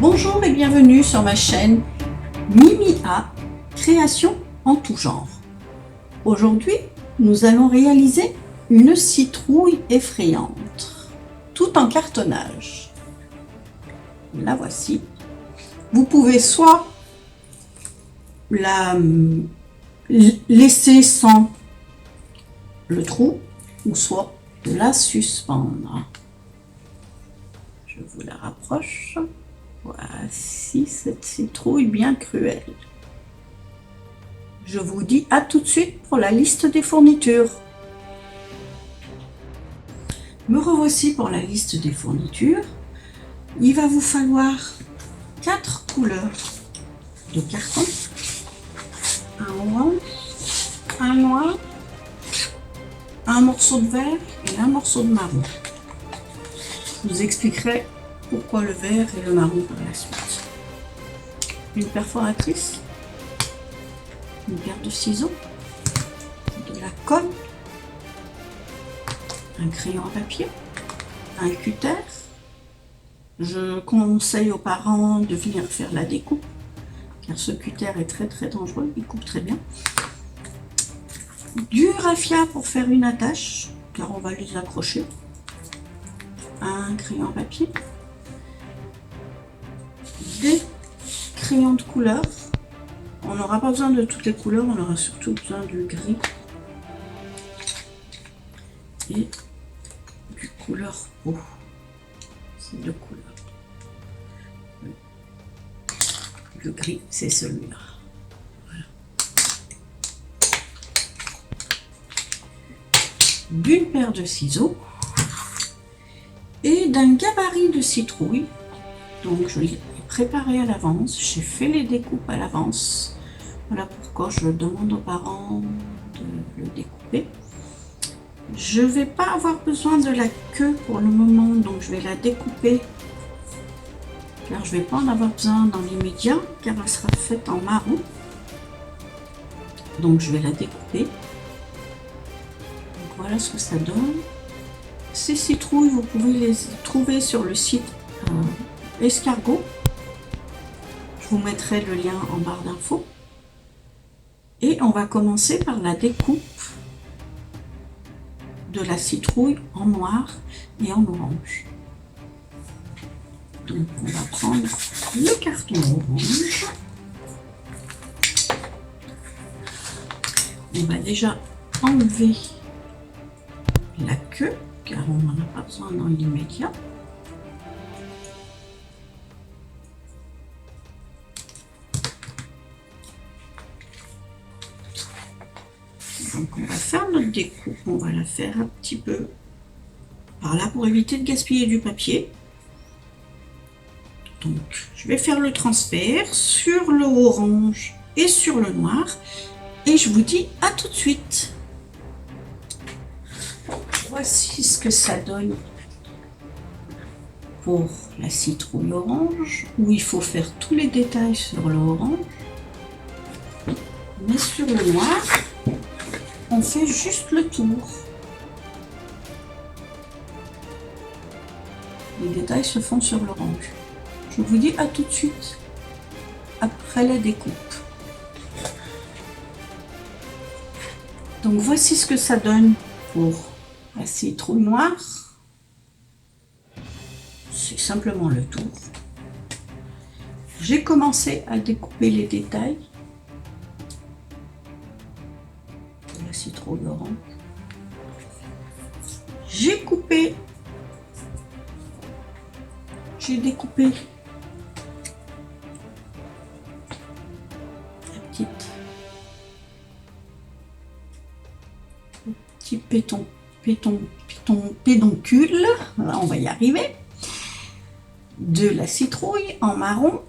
Bonjour et bienvenue sur ma chaîne Mimi A, création en tout genre. Aujourd'hui, nous allons réaliser une citrouille effrayante, tout en cartonnage. La voici. Vous pouvez soit la laisser sans le trou, ou soit la suspendre. Je vous la rapproche. Voici cette citrouille bien cruelle. Je vous dis à tout de suite pour la liste des fournitures. Me revoici pour la liste des fournitures. Il va vous falloir 4 couleurs de carton. Un orange, un noir, un morceau de vert et un morceau de marron. Je vous expliquerai pourquoi le vert et le marron par la suite. Une perforatrice, une paire de ciseaux, de la colle, un crayon à papier, un cutter. Je conseille aux parents de venir faire la découpe car ce cutter est très dangereux, il coupe très bien. Du raffia pour faire une attache car on va les accrocher. Un crayon à papier, des crayons de couleur. On n'aura pas besoin de toutes les couleurs, on aura surtout besoin du gris et du couleur eau. C'est deux couleurs. Le gris, c'est celui-là. Voilà. D'une paire de ciseaux et d'un gabarit de citrouille. Donc je l'ai préparé à l'avance, j'ai fait les découpes à l'avance. Voilà pourquoi je demande aux parents de le découper. Je ne vais pas avoir besoin de la queue pour le moment, donc je vais la découper car je ne vais pas en avoir besoin dans l'immédiat car elle sera faite en marron. Donc je vais la découper. Donc voilà ce que ça donne. Ces citrouilles, vous pouvez les trouver sur le site Escargot. Je vous mettrai le lien en barre d'infos. Et on va commencer par la découpe de la citrouille en noir et en orange. Donc on va prendre le carton orange. On va déjà enlever la queue car on n'en a pas besoin dans l'immédiat. Donc on va faire notre découpe, on va la faire un petit peu par là pour éviter de gaspiller du papier. Donc je vais faire le transfert sur le orange et sur le noir et je vous dis à tout de suite. Voici ce que ça donne pour la citrouille orange où il faut faire tous les détails sur le orange, mais sur le noir on fait juste le tour. Les détails se font sur l'orange. Je vous dis à tout de suite après la découpe. Donc voici ce que ça donne pour la citrouille noire. C'est simplement le tour. J'ai commencé à découper les détails de la citrouille orange. J'ai découpé la petit pédoncule, là on va y arriver, de la citrouille en marron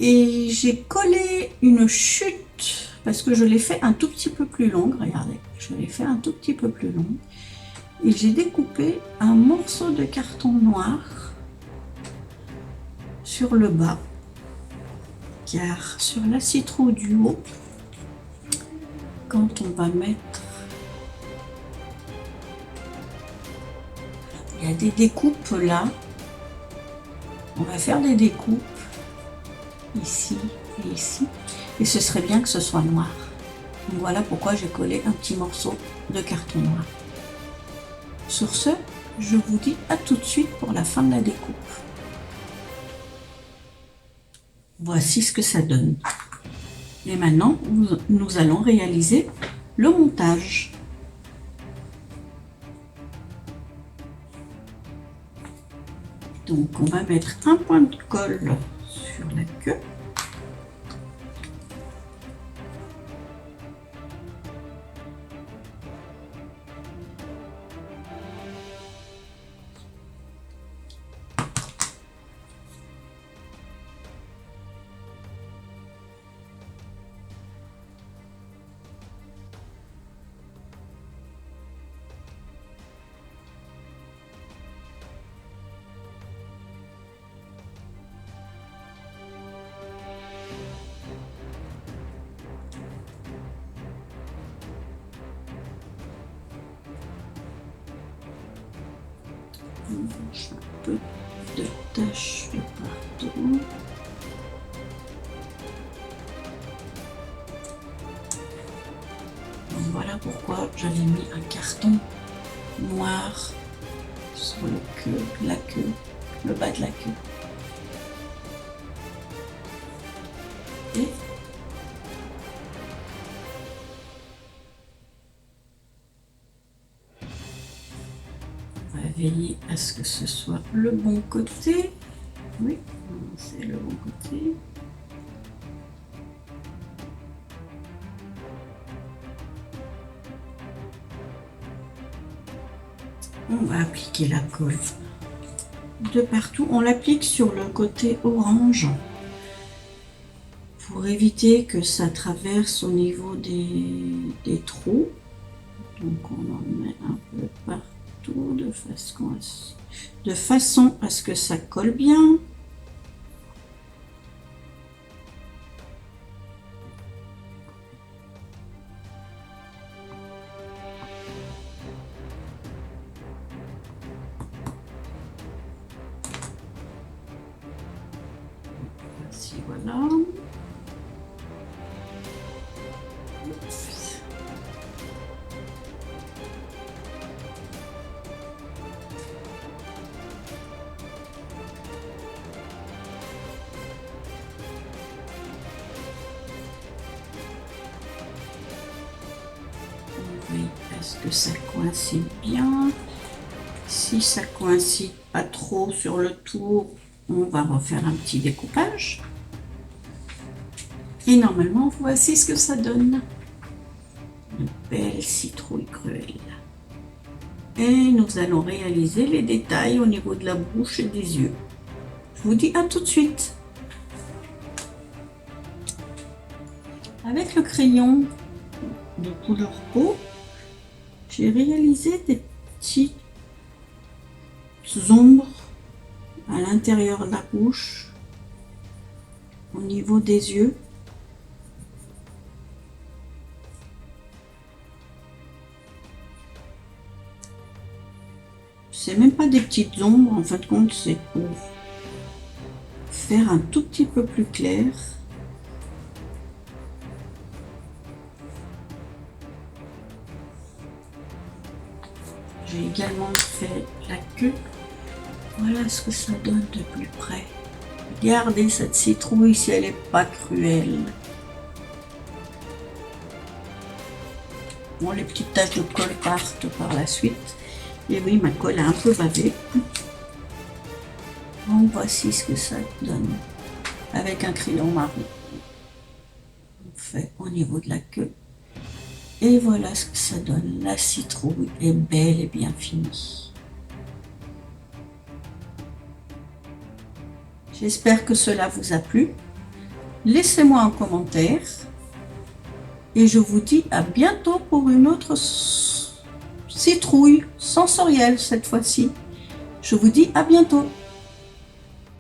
et j'ai collé une chute parce que je l'ai fait un tout petit peu plus longue, regardez, je l'ai fait un tout petit peu plus longue et j'ai découpé un morceau de carton noir sur le bas car sur la citrouille du haut, quand on va mettre, il y a des découpes là, on va faire des découpes ici et ici. Et ce serait bien que ce soit noir. Donc voilà pourquoi j'ai collé un petit morceau de carton noir. Sur ce, je vous dis à tout de suite pour la fin de la découpe. Voici ce que ça donne. Et maintenant, nous allons réaliser le montage. Donc on va mettre un point de colle sur la queue. Un peu de taches de partout. Donc voilà pourquoi j'avais mis un carton noir sur la queue, le bas de la queue. Et on va veiller à ce que ce soit le bon côté. Oui, c'est le bon côté. On va appliquer la colle de partout. On l'applique sur le côté orange pour éviter que ça traverse au niveau des trous. Donc on en met un peu partout de façon à ce que ça colle bien. Voici, voilà. Est-ce que ça coïncide bien? Si ça coïncide pas trop sur le tour, on va refaire un petit découpage. Et normalement, voici ce que ça donne. Une belle citrouille cruelle. Et nous allons réaliser les détails au niveau de la bouche et des yeux. Je vous dis à tout de suite. Avec le crayon de couleur peau, j'ai réalisé des petites ombres à l'intérieur de la bouche, au niveau des yeux. C'est même pas des petites ombres, en fin de compte, c'est pour faire un tout petit peu plus clair. J'ai également fait la queue. Voilà ce que ça donne de plus près. Regardez cette citrouille si elle n'est pas cruelle. Bon, les petites taches de colle partent par la suite. Et oui, ma colle a un peu bavé. Bon, voici ce que ça donne avec un crayon marron. On fait au niveau de la queue. Et voilà ce que ça donne. La citrouille est belle et bien finie. J'espère que cela vous a plu. Laissez-moi un commentaire. Et je vous dis à bientôt pour une autre citrouille sensorielle cette fois-ci. Je vous dis à bientôt.